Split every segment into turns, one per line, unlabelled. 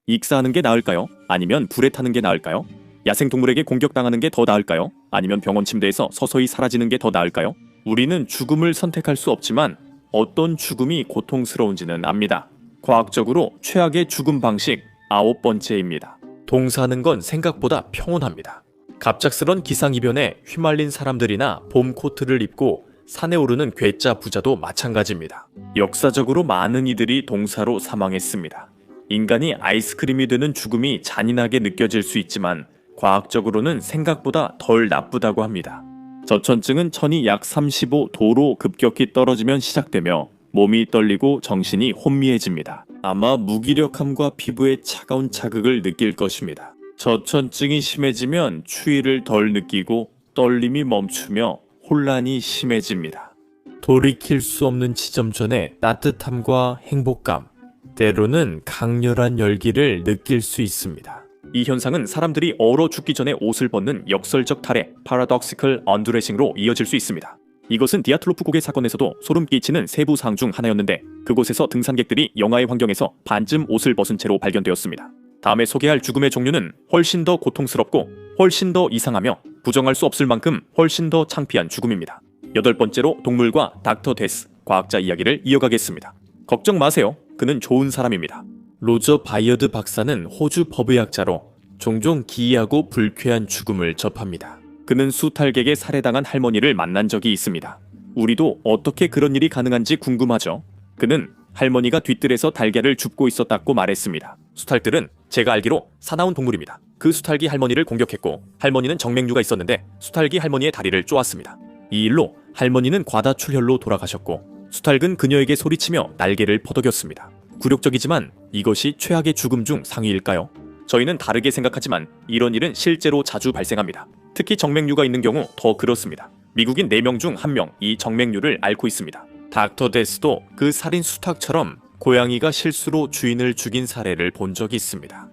익사하는 게 나을까요? 아니면 불에 타는 게 나을까요? 야생동물에게 공격당하는 게 더 나을까요? 아니면 병원 침대에서 서서히 사라지는 게 더 나을까요? 우리는 죽음을 선택할 수 없지만 어떤 죽음이 고통스러운지는 압니다. 과학적으로 최악의 죽음 방식 9번째입니다. 동사하는 건 생각보다 평온합니다. 갑작스런 기상이변에 휘말린 사람들이나 봄 코트를 입고 산에 오르는 괴짜 부자도 마찬가지입니다. 역사적으로 많은 이들이 동사로 사망했습니다. 인간이 아이스크림이 되는 죽음이 잔인하게 느껴질 수 있지만 과학적으로는 생각보다 덜 나쁘다고 합니다. 저천증은 천이 약 35도로 급격히 떨어지면 시작되며 몸이 떨리고 정신이 혼미해집니다. 아마 무기력함과 피부에 차가운 자극을 느낄 것입니다. 저천증이 심해지면 추위를 덜 느끼고 떨림이 멈추며 혼란이 심해집니다. 돌이킬 수 없는 지점 전에 따뜻함과 행복감, 때로는 강렬한 열기를 느낄 수 있습니다. 이 현상은 사람들이 얼어 죽기 전에 옷을 벗는 역설적 탈의 paradoxical undressing로 이어질 수 있습니다. 이것은 디아틀로프 고개 사건에서도 소름 끼치는 세부 사항 중 하나였는데 그곳에서 등산객들이 영하의 환경에서 반쯤 옷을 벗은 채로 발견되었습니다. 다음에 소개할 죽음의 종류는 훨씬 더 고통스럽고 훨씬 더 이상하며 부정할 수 없을 만큼 훨씬 더 창피한 죽음입니다. 8번째로 동물과 닥터 데스, 과학자 이야기를 이어가겠습니다. 걱정 마세요. 그는 좋은 사람입니다. 로저 바이어드 박사는 호주 법의학자로 종종 기이하고 불쾌한 죽음을 접합니다. 그는 수탈객에 살해당한 할머니를 만난 적이 있습니다. 우리도 어떻게 그런 일이 가능한지 궁금하죠? 그는 할머니가 뒤뜰에서 달걀을 줍고 있었다고 말했습니다. 수탈들은 제가 알기로 사나운 동물입니다. 그 수탈기 할머니를 공격했고 할머니는 정맥류가 있었는데 수탈기 할머니의 다리를 쪼았습니다. 이 일로 할머니는 과다출혈로 돌아가셨고 수탈은 그녀에게 소리치며 날개를 퍼덕였습니다. 굴욕적이지만 이것이 최악의 죽음 중 상위일까요? 저희는 다르게 생각하지만 이런 일은 실제로 자주 발생합니다. 특히 정맥류가 있는 경우 더 그렇습니다. 미국인 4명 중 1명 이 정맥류를 앓고 있습니다. 닥터 데스도 그 살인 수탉처럼 고양이가 실수로 주인을 죽인 사례를 본 적이 있습니다.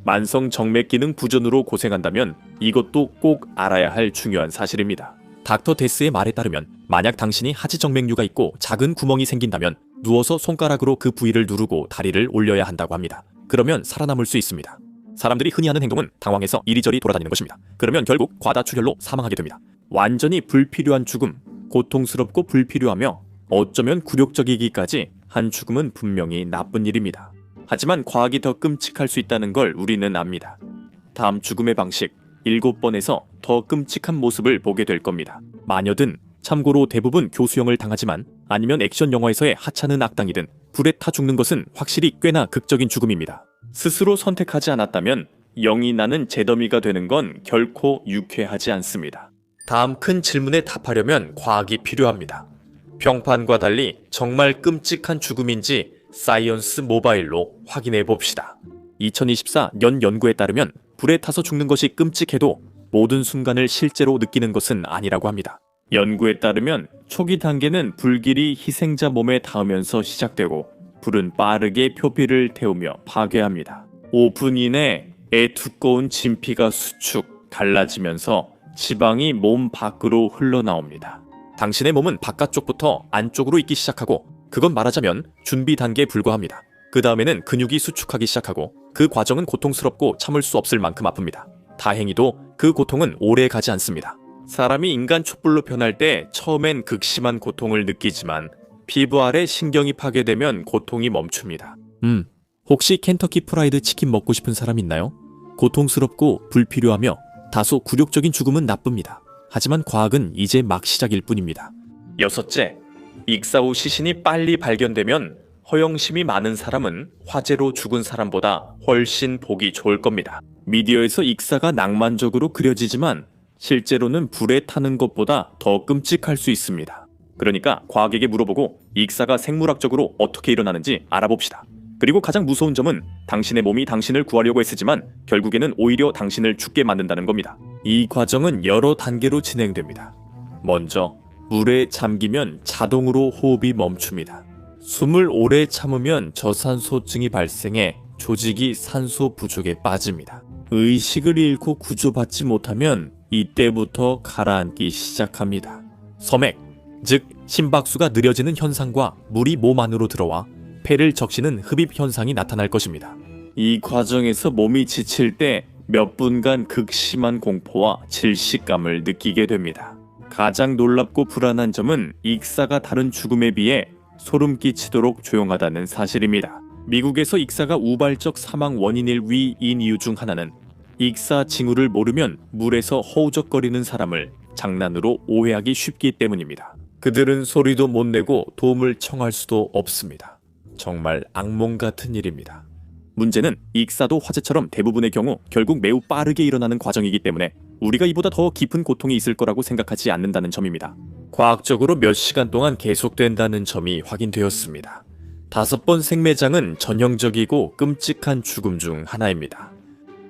만성 정맥 기능 부전으로 고생한다면 이것도 꼭 알아야 할 중요한 사실입니다. 닥터 데스의 말에 따르면 만약 당신이 하지 정맥류가 있고 작은 구멍이 생긴다면 누워서 손가락으로 그 부위를 누르고 다리를 올려야 한다고 합니다. 그러면 살아남을 수 있습니다. 사람들이 흔히 하는 행동은 당황해서 이리저리 돌아다니는 것입니다. 그러면 결국 과다출혈로 사망하게 됩니다. 완전히 불필요한 죽음, 고통스럽고 불필요하며 어쩌면 굴욕적이기까지 한 죽음은 분명히 나쁜 일입니다. 하지만 과학이 더 끔찍할 수 있다는 걸 우리는 압니다. 다음 죽음의 방식 7번에서 더 끔찍한 모습을 보게 될 겁니다. 마녀든 참고로 대부분 교수형을 당하지만 아니면 액션 영화에서의 하찮은 악당이든 불에 타 죽는 것은 확실히 꽤나 극적인 죽음입니다. 스스로 선택하지 않았다면 영이 나는 잿더미가 되는 건 결코 유쾌하지 않습니다. 다음 큰 질문에 답하려면 과학이 필요합니다. 평판과 달리 정말 끔찍한 죽음인지 사이언스 모바일로 확인해 봅시다. 2024년 연구에 따르면 불에 타서 죽는 것이 끔찍해도 모든 순간을 실제로 느끼는 것은 아니라고 합니다. 연구에 따르면 초기 단계는 불길이 희생자 몸에 닿으면서 시작되고 불은 빠르게 표피를 태우며 파괴합니다. 5분 이내 애 두꺼운 진피가 수축, 갈라지면서 지방이 몸 밖으로 흘러나옵니다. 당신의 몸은 바깥쪽부터 안쪽으로 익기 시작하고 그건 말하자면 준비 단계에 불과합니다. 그 다음에는 근육이 수축하기 시작하고 그 과정은 고통스럽고 참을 수 없을 만큼 아픕니다. 다행히도 그 고통은 오래 가지 않습니다. 사람이 인간 촛불로 변할 때 처음엔 극심한 고통을 느끼지만 피부 아래 신경이 파괴되면 고통이 멈춥니다. 혹시 켄터키 프라이드 치킨 먹고 싶은 사람 있나요? 고통스럽고 불필요하며 다소 굴욕적인 죽음은 나쁩니다. 하지만 과학은 이제 막 시작일 뿐입니다. 6째, 익사 후 시신이 빨리 발견되면 허영심이 많은 사람은 화재로 죽은 사람보다 훨씬 보기 좋을 겁니다. 미디어에서 익사가 낭만적으로 그려지지만 실제로는 불에 타는 것보다 더 끔찍할 수 있습니다. 그러니까 과학에게 물어보고 익사가 생물학적으로 어떻게 일어나는지 알아봅시다. 그리고 가장 무서운 점은 당신의 몸이 당신을 구하려고 애쓰지만 결국에는 오히려 당신을 죽게 만든다는 겁니다. 이 과정은 여러 단계로 진행됩니다. 먼저 물에 잠기면 자동으로 호흡이 멈춥니다. 숨을 오래 참으면 저산소증이 발생해 조직이 산소 부족에 빠집니다. 의식을 잃고 구조받지 못하면 이때부터 가라앉기 시작합니다. 섬액, 즉 심박수가 느려지는 현상과 물이 몸 안으로 들어와 폐를 적시는 흡입 현상이 나타날 것입니다. 이 과정에서 몸이 지칠 때 몇 분간 극심한 공포와 질식감을 느끼게 됩니다. 가장 놀랍고 불안한 점은 익사가 다른 죽음에 비해 소름 끼치도록 조용하다는 사실입니다. 미국에서 익사가 우발적 사망 원인일 위인 이유 중 하나는 익사 징후를 모르면 물에서 허우적거리는 사람을 장난으로 오해하기 쉽기 때문입니다. 그들은 소리도 못 내고 도움을 청할 수도 없습니다. 정말 악몽 같은 일입니다. 문제는 익사도 화재처럼 대부분의 경우 결국 매우 빠르게 일어나는 과정이기 때문에 우리가 이보다 더 깊은 고통이 있을 거라고 생각하지 않는다는 점입니다. 과학적으로 몇 시간 동안 계속된다는 점이 확인되었습니다. 5번 생매장은 전형적이고 끔찍한 죽음 중 하나입니다.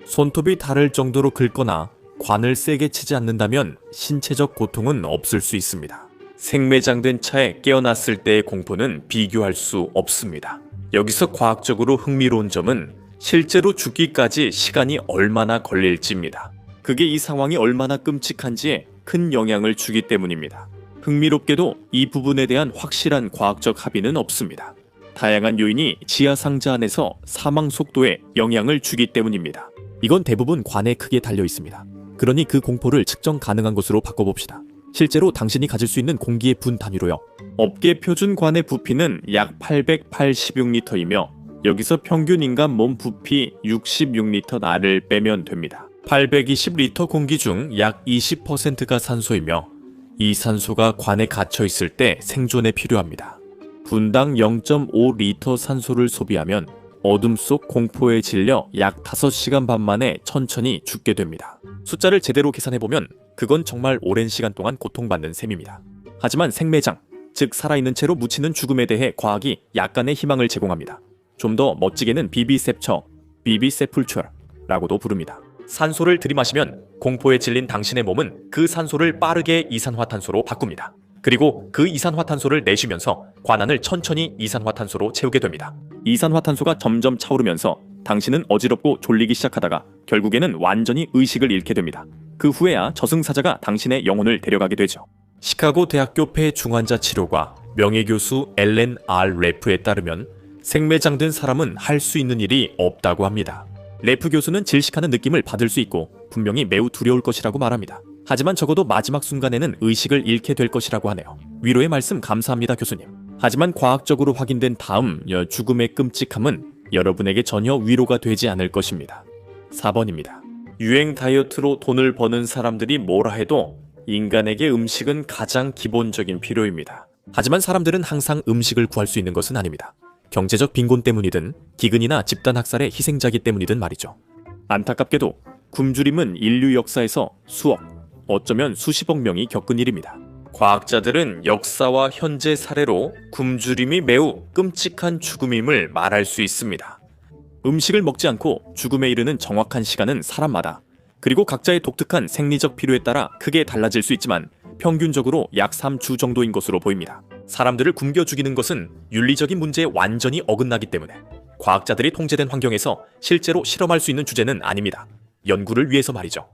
손톱이 닳을 정도로 긁거나 관을 세게 치지 않는다면 신체적 고통은 없을 수 있습니다. 생매장된 차에 깨어났을 때의 공포는 비교할 수 없습니다. 여기서 과학적으로 흥미로운 점은 실제로 죽기까지 시간이 얼마나 걸릴지입니다. 그게 이 상황이 얼마나 끔찍한지에 큰 영향을 주기 때문입니다. 흥미롭게도 이 부분에 대한 확실한 과학적 합의는 없습니다. 다양한 요인이 지하 상자 안에서 사망 속도에 영향을 주기 때문입니다. 이건 대부분 관에 크게 달려 있습니다. 그러니 그 공포를 측정 가능한 것으로 바꿔봅시다. 실제로 당신이 가질 수 있는 공기의 분 단위로요. 업계 표준 관의 부피는 약 886리터이며 여기서 평균 인간 몸 부피 66리터 나를 빼면 됩니다. 820리터 공기 중 약 20%가 산소이며 이 산소가 관에 갇혀 있을 때 생존에 필요합니다. 분당 0.5리터 산소를 소비하면 어둠 속 공포에 질려 약 5시간 반 만에 천천히 죽게 됩니다. 숫자를 제대로 계산해보면 그건 정말 오랜 시간 동안 고통받는 셈입니다. 하지만 생매장, 즉 살아있는 채로 묻히는 죽음에 대해 과학이 약간의 희망을 제공합니다. 좀 더 멋지게는 비비셉처, 비비세풀처라고도 부릅니다. 산소를 들이마시면 공포에 질린 당신의 몸은 그 산소를 빠르게 이산화탄소로 바꿉니다. 그리고 그 이산화탄소를 내쉬면서 관안을 천천히 이산화탄소로 채우게 됩니다. 이산화탄소가 점점 차오르면서 당신은 어지럽고 졸리기 시작하다가 결국에는 완전히 의식을 잃게 됩니다. 그 후에야 저승사자가 당신의 영혼을 데려가게 되죠. 시카고 대학교 폐 중환자 치료과 명예교수 엘렌 R. 레프에 따르면 생매장된 사람은 할 수 있는 일이 없다고 합니다. 레프 교수는 질식하는 느낌을 받을 수 있고 분명히 매우 두려울 것이라고 말합니다. 하지만 적어도 마지막 순간에는 의식을 잃게 될 것이라고 하네요. 위로의 말씀 감사합니다, 교수님. 하지만 과학적으로 확인된 다음 죽음의 끔찍함은 여러분에게 전혀 위로가 되지 않을 것입니다. 4번입니다. 유행 다이어트로 돈을 버는 사람들이 뭐라 해도 인간에게 음식은 가장 기본적인 필요입니다. 하지만 사람들은 항상 음식을 구할 수 있는 것은 아닙니다. 경제적 빈곤 때문이든 기근이나 집단 학살의 희생자기 때문이든 말이죠. 안타깝게도 굶주림은 인류 역사에서 수억, 어쩌면 수십억 명이 겪은 일입니다. 과학자들은 역사와 현재 사례로 굶주림이 매우 끔찍한 죽음임을 말할 수 있습니다. 음식을 먹지 않고 죽음에 이르는 정확한 시간은 사람마다, 그리고 각자의 독특한 생리적 필요에 따라 크게 달라질 수 있지만 평균적으로 약 3주 정도인 것으로 보입니다. 사람들을 굶겨 죽이는 것은 윤리적인 문제에 완전히 어긋나기 때문에 과학자들이 통제된 환경에서 실제로 실험할 수 있는 주제는 아닙니다. 연구를 위해서 말이죠.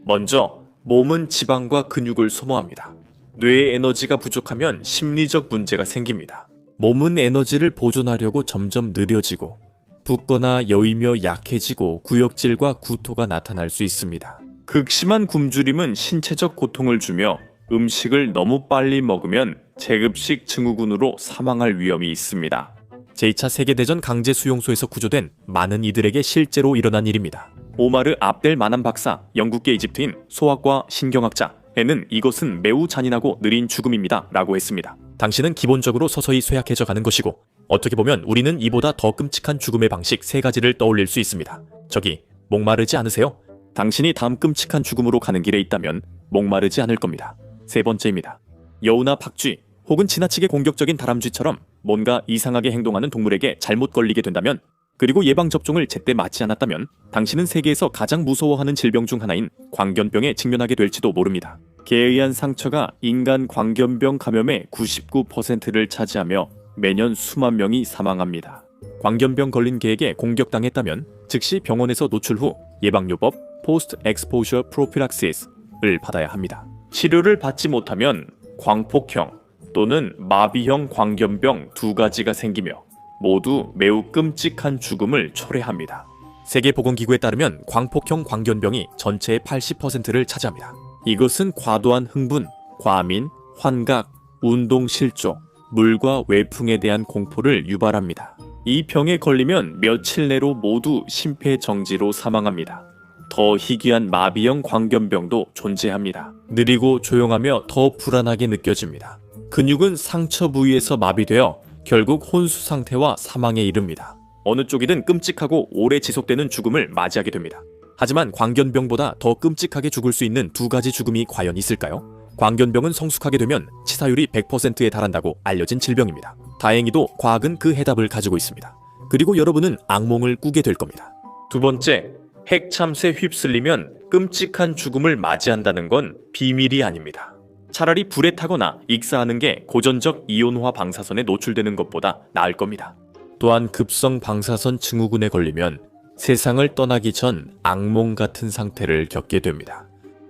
먼저 몸은 지방과 근육을 소모합니다. 뇌의 에너지가 부족하면 심리적 문제가 생깁니다. 몸은 에너지를 보존하려고 점점 느려지고 붓거나 여이며 약해지고 구역질과 구토가 나타날 수 있습니다. 극심한 굶주림은 신체적 고통을 주며 음식을 너무 빨리 먹으면 제급식 증후군으로 사망할 위험이 있습니다. 제2차 세계대전 강제 수용소에서 구조된 많은 이들에게 실제로 일어난 일입니다. 오마르 압델 마남 박사, 영국계 이집트인 소아과 신경학자에는 이것은 매우 잔인하고 느린 죽음입니다 라고 했습니다. 당신은 기본적으로 서서히 쇠약해져 가는 것이고 어떻게 보면 우리는 이보다 더 끔찍한 죽음의 방식 3가지를 떠올릴 수 있습니다. 저기, 목마르지 않으세요? 당신이 다음 끔찍한 죽음으로 가는 길에 있다면 목마르지 않을 겁니다. 3번째입니다. 여우나 박쥐 혹은 지나치게 공격적인 다람쥐처럼 뭔가 이상하게 행동하는 동물에게 잘못 걸리게 된다면, 그리고 예방접종을 제때 맞지 않았다면 당신은 세계에서 가장 무서워하는 질병 중 하나인 광견병에 직면하게 될지도 모릅니다. 개에 의한 상처가 인간 광견병 감염의 99%를 차지하며 매년 수만 명이 사망합니다. 광견병 걸린 개에게 공격당했다면 즉시 병원에서 노출 후 예방요법 포스트 엑스포셔 프로필락시스를 받아야 합니다. 치료를 받지 못하면 광폭형 또는 마비형 광견병 2가지가 생기며 모두 매우 끔찍한 죽음을 초래합니다. 세계보건기구에 따르면 광폭형 광견병이 전체의 80%를 차지합니다. 이것은 과도한 흥분, 과민, 환각, 운동실조, 물과 외풍에 대한 공포를 유발합니다. 이 병에 걸리면 며칠 내로 모두 심폐정지로 사망합니다. 더 희귀한 마비형 광견병도 존재합니다. 느리고 조용하며 더 불안하게 느껴집니다. 근육은 상처 부위에서 마비되어 결국 혼수 상태와 사망에 이릅니다. 어느 쪽이든 끔찍하고 오래 지속되는 죽음을 맞이하게 됩니다. 하지만 광견병보다 더 끔찍하게 죽을 수 있는 두 가지 죽음이 과연 있을까요? 광견병은 성숙하게 되면 치사율이 100%에 달한다고 알려진 질병입니다. 다행히도 과학은 그 해답을 가지고 있습니다. 그리고 여러분은 악몽을 꾸게 될 겁니다. 두 번째, 핵 참새에 휩쓸리면 끔찍한 죽음을 맞이한다는 건 비밀이 아닙니다. 차라리 불에 타거나 익사하는 게 고전적 이온화 방사선에 노출되는 것보다 나을 겁니다. 또한 급성 방사선 증후군에 걸리면 세상을 떠나기 전 악몽 같은 상태를 겪게 됩니다.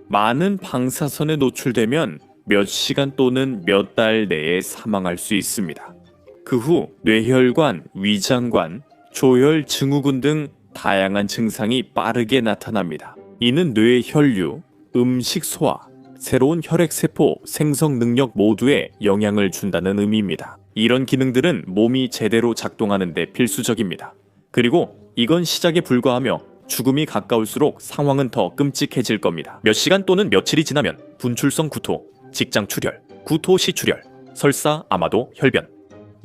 많은 방사선에 노출되면 몇 시간 또는 몇 달 내에 사망할 수 있습니다. 그 후 뇌혈관, 위장관, 조혈 증후군 등 다양한 증상이 빠르게 나타납니다. 이는 뇌 혈류, 음식 소화, 새로운 혈액세포 생성 능력 모두에 영향을 준다는 의미입니다. 이런 기능들은 몸이 제대로 작동하는 데 필수적입니다. 그리고 이건 시작에 불과하며 죽음이 가까울수록 상황은 더 끔찍해질 겁니다. 몇 시간 또는 며칠이 지나면 분출성 구토, 직장 출혈, 구토 시출혈, 설사, 아마도, 혈변,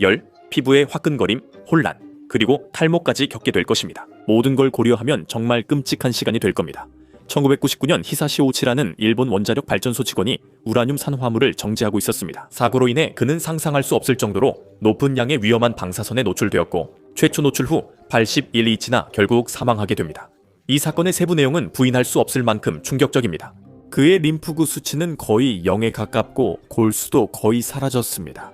열, 피부의 화끈거림, 혼란, 그리고 탈모까지 겪게 될 것입니다. 모든 걸 고려하면 정말 끔찍한 시간이 될 겁니다. 1999년 히사시 오치라는 일본 원자력 발전소 직원이 우라늄 산화물을 정제하고 있었습니다. 사고로 인해 그는 상상할 수 없을 정도로 높은 양의 위험한 방사선에 노출되었고 최초 노출 후 81일이 지나 결국 사망하게 됩니다. 이 사건의 세부 내용은 부인할 수 없을 만큼 충격적입니다. 그의 림프구 수치는 거의 0에 가깝고 골수도 거의 사라졌습니다.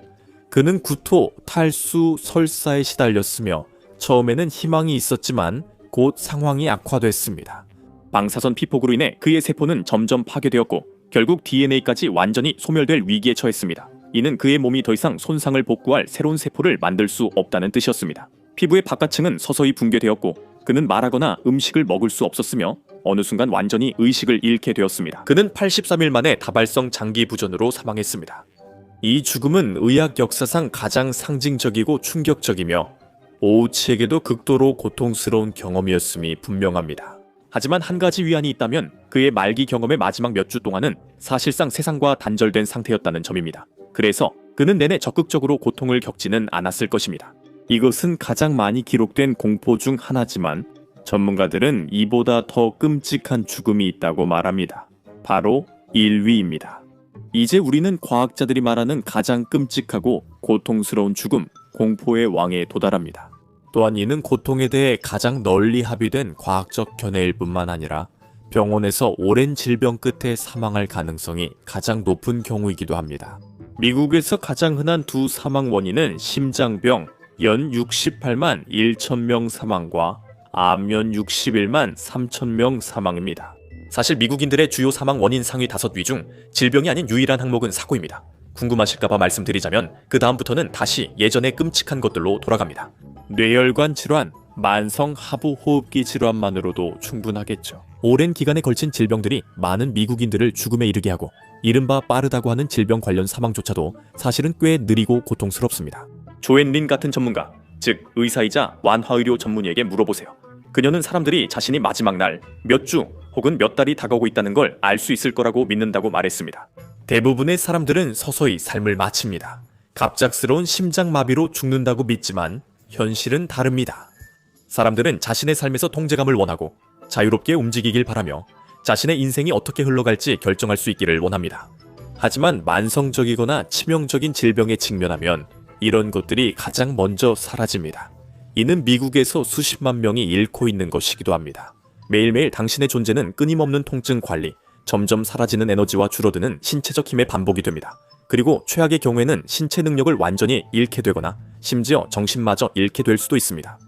그는 구토, 탈수, 설사에 시달렸으며 처음에는 희망이 있었지만 곧 상황이 악화됐습니다. 방사선 피폭으로 인해 그의 세포는 점점 파괴되었고 결국 DNA까지 완전히 소멸될 위기에 처했습니다. 이는 그의 몸이 더 이상 손상을 복구할 새로운 세포를 만들 수 없다는 뜻이었습니다. 피부의 바깥층은 서서히 붕괴되었고 그는 말하거나 음식을 먹을 수 없었으며 어느 순간 완전히 의식을 잃게 되었습니다. 그는 83일 만에 다발성 장기 부전으로 사망했습니다. 이 죽음은 의학 역사상 가장 상징적이고 충격적이며 오우치에게도 극도로 고통스러운 경험이었음이 분명합니다. 하지만 한 가지 위안이 있다면 그의 말기 경험의 마지막 몇 주 동안은 사실상 세상과 단절된 상태였다는 점입니다. 그래서 그는 내내 적극적으로 고통을 겪지는 않았을 것입니다. 이것은 가장 많이 기록된 공포 중 하나지만 전문가들은 이보다 더 끔찍한 죽음이 있다고 말합니다. 바로 일위입니다. 이제 우리는 과학자들이 말하는 가장 끔찍하고 고통스러운 죽음, 공포의 왕에 도달합니다. 또한 이는 고통에 대해 가장 널리 합의된 과학적 견해일 뿐만 아니라 병원에서 오랜 질병 끝에 사망할 가능성이 가장 높은 경우이기도 합니다. 미국에서 가장 흔한 두 사망 원인은 심장병 연 68만 1천명 사망과 암연 61만 3천명 사망입니다. 사실 미국인들의 주요 사망 원인 상위 5위 중 질병이 아닌 유일한 항목은 사고입니다. 궁금하실까봐 말씀드리자면 그 다음부터는 다시 예전의 끔찍한 것들로 돌아갑니다. 뇌혈관 질환, 만성 하부 호흡기 질환만으로도 충분하겠죠. 오랜 기간에 걸친 질병들이 많은 미국인들을 죽음에 이르게 하고 이른바 빠르다고 하는 질병 관련 사망조차도 사실은 꽤 느리고 고통스럽습니다. 조앤 린 같은 전문가, 즉 의사이자 완화의료 전문의에게 물어보세요. 그녀는 사람들이 자신이 마지막 날, 몇 주 혹은 몇 달이 다가오고 있다는 걸 알 수 있을 거라고 믿는다고 말했습니다. 대부분의 사람들은 서서히 삶을 마칩니다. 갑작스러운 심장마비로 죽는다고 믿지만 현실은 다릅니다. 사람들은 자신의 삶에서 통제감을 원하고 자유롭게 움직이길 바라며 자신의 인생이 어떻게 흘러갈지 결정할 수 있기를 원합니다. 하지만 만성적이거나 치명적인 질병에 직면하면 이런 것들이 가장 먼저 사라집니다. 이는 미국에서 수십만 명이 잃고 있는 것이기도 합니다. 매일매일 당신의 존재는 끊임없는 통증 관리, 점점 사라지는 에너지와 줄어드는 신체적 힘의 반복이 됩니다. 그리고 최악의 경우에는 신체 능력을 완전히 잃게 되거나 심지어 정신마저 잃게 될 수도 있습니다.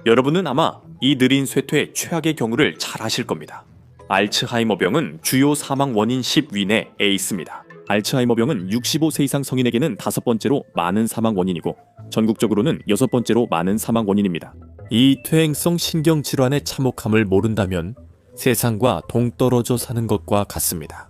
여러분은 아마 이 느린 쇠퇴의 최악의 경우를 잘 아실 겁니다. 알츠하이머병은 주요 사망 원인 10위 내에 있습니다. 알츠하이머병은 65세 이상 성인에게는 5번째로 많은 사망 원인이고 전국적으로는 6번째로 많은 사망 원인입니다. 이 퇴행성 신경질환의 참혹함을 모른다면 세상과 동떨어져 사는 것과 같습니다.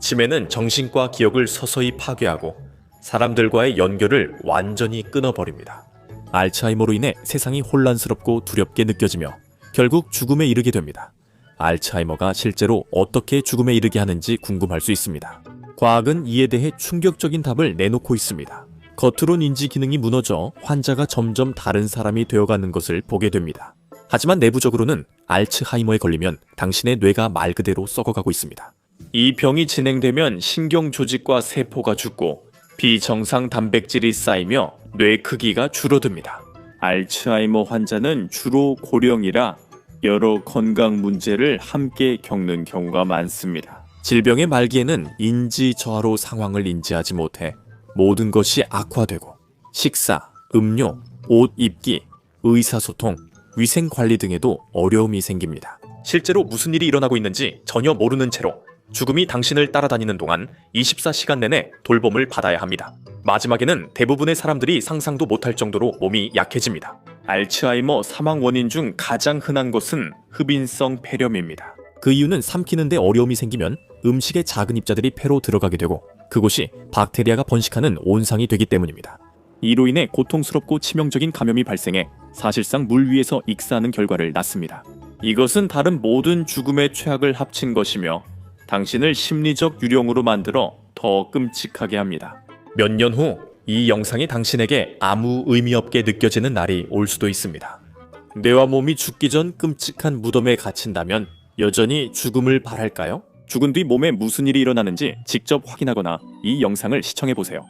치매는 정신과 기억을 서서히 파괴하고 사람들과의 연결을 완전히 끊어버립니다. 알츠하이머로 인해 세상이 혼란스럽고 두렵게 느껴지며 결국 죽음에 이르게 됩니다. 알츠하이머가 실제로 어떻게 죽음에 이르게 하는지 궁금할 수 있습니다. 과학은 이에 대해 충격적인 답을 내놓고 있습니다. 겉으론 인지 기능이 무너져 환자가 점점 다른 사람이 되어가는 것을 보게 됩니다. 하지만 내부적으로는 알츠하이머에 걸리면 당신의 뇌가 말 그대로 썩어가고 있습니다. 이 병이 진행되면 신경 조직과 세포가 죽고 비정상 단백질이 쌓이며 뇌 크기가 줄어듭니다. 알츠하이머 환자는 주로 고령이라 여러 건강 문제를 함께 겪는 경우가 많습니다. 질병의 말기에는 인지 저하로 상황을 인지하지 못해 모든 것이 악화되고 식사, 음료, 옷 입기, 의사소통, 위생관리 등에도 어려움이 생깁니다. 실제로 무슨 일이 일어나고 있는지 전혀 모르는 채로 죽음이 당신을 따라다니는 동안 24시간 내내 돌봄을 받아야 합니다. 마지막에는 대부분의 사람들이 상상도 못할 정도로 몸이 약해집니다. 알츠하이머 사망 원인 중 가장 흔한 것은 흡인성 폐렴입니다. 그 이유는 삼키는데 어려움이 생기면 음식의 작은 입자들이 폐로 들어가게 되고 그곳이 박테리아가 번식하는 온상이 되기 때문입니다. 이로 인해 고통스럽고 치명적인 감염이 발생해 사실상 물 위에서 익사하는 결과를 낳습니다. 이것은 다른 모든 죽음의 최악을 합친 것이며 당신을 심리적 유령으로 만들어 더 끔찍하게 합니다. 몇 년 후 이 영상이 당신에게 아무 의미 없게 느껴지는 날이 올 수도 있습니다. 뇌와 몸이 죽기 전 끔찍한 무덤에 갇힌다면 여전히 죽음을 바랄까요? 죽은 뒤 몸에 무슨 일이 일어나는지 직접 확인하거나 이 영상을 시청해보세요.